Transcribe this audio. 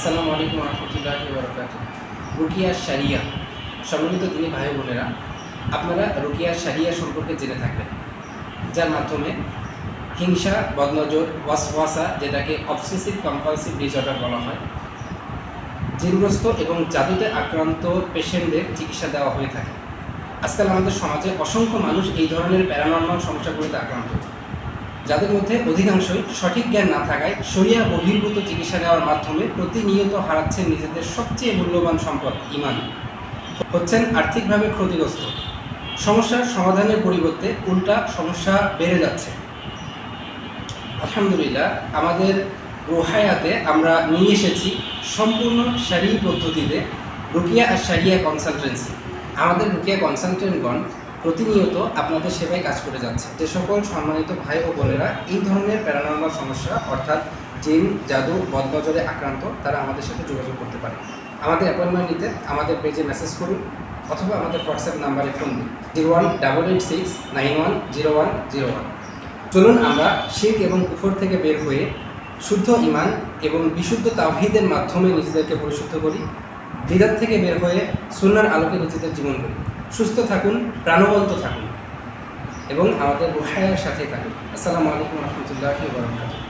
আসসালামু আলাইকুম রহমতুল্লাহি বারাকাতুহু। রুকিয়া শারিয়া, সম্মানিত দিনী ভাই বোনেরা, আপনারা রুকিয়া শারিয়া সম্পর্কে জেনে থাকবেন, যার মাধ্যমে হিংসা, বদনজর, ওয়াসওয়াসা, যেটাকে অবসেসিভ কম্পালসিভ ডিসঅর্ডার বলা হয়, জিনগ্রস্ত এবং জাদুতে আক্রান্ত পেশেন্টদের চিকিৎসা দেওয়া হয়ে থাকে। আজকাল আমাদের সমাজে অসংখ্য মানুষ এই ধরনের প্যারানর্মাল সমস্যাগুলোতে আক্রান্ত, যাদের মধ্যে অধিকাংশই সঠিক জ্ঞান না থাকায় শরিয়া বহির্ভূত চিকিৎসা নেওয়ার মাধ্যমে প্রতিনিয়ত হারাচ্ছেন নিজেদের সবচেয়ে মূল্যবান সম্পদ ঈমান, হচ্ছেন আর্থিকভাবে ক্ষতিগ্রস্ত। সমস্যার সমাধানের পরিবর্তে উল্টা সমস্যা বেড়ে যাচ্ছে। আলহামদুলিল্লাহ, আমাদের রোহায়াতে আমরা নিয়ে এসেছি সম্পূর্ণ শারীরিক পদ্ধতিতে রুকিয়া আর শারিয়া কনসালটেন্সি। আমাদের রুকিয়া কনসালটেন্টগণ প্রতিনিয়ত আপনাদের সেবায় কাজ করে যাচ্ছে। যে সকল সম্মানিত ভাই ও বোনেরা এই ধরনের প্যারানর্মাল সমস্যা অর্থাৎ জিন, জাদু, বদনজরে আক্রান্ত, তারা আমাদের সাথে যোগাযোগ করতে পারে। আমাদের অ্যাপয়েন্টমেন্ট নিতে আমাদের পেজে মেসেজ করুন অথবা আমাদের হোয়াটসঅ্যাপ নাম্বারে ফোন দিন 018869100101। চলুন আমরা শিরক এবং কুফর থেকে বের হয়ে শুদ্ধ ঈমান এবং বিশুদ্ধ তাওহীদের মাধ্যমে নিজেদেরকে পরিশুদ্ধ করি, বিদআত থেকে বের হয়ে সুন্নাহর আলোকে নিজেদের জীবন করি। সুস্থ থাকুন, প্রাণবন্ত থাকুন এবং আমাদের রুহায়ার সাথে থাকুন। আসসালামু আলাইকুম রহমতুল্লাহি ওয়া বারাকাতুহু।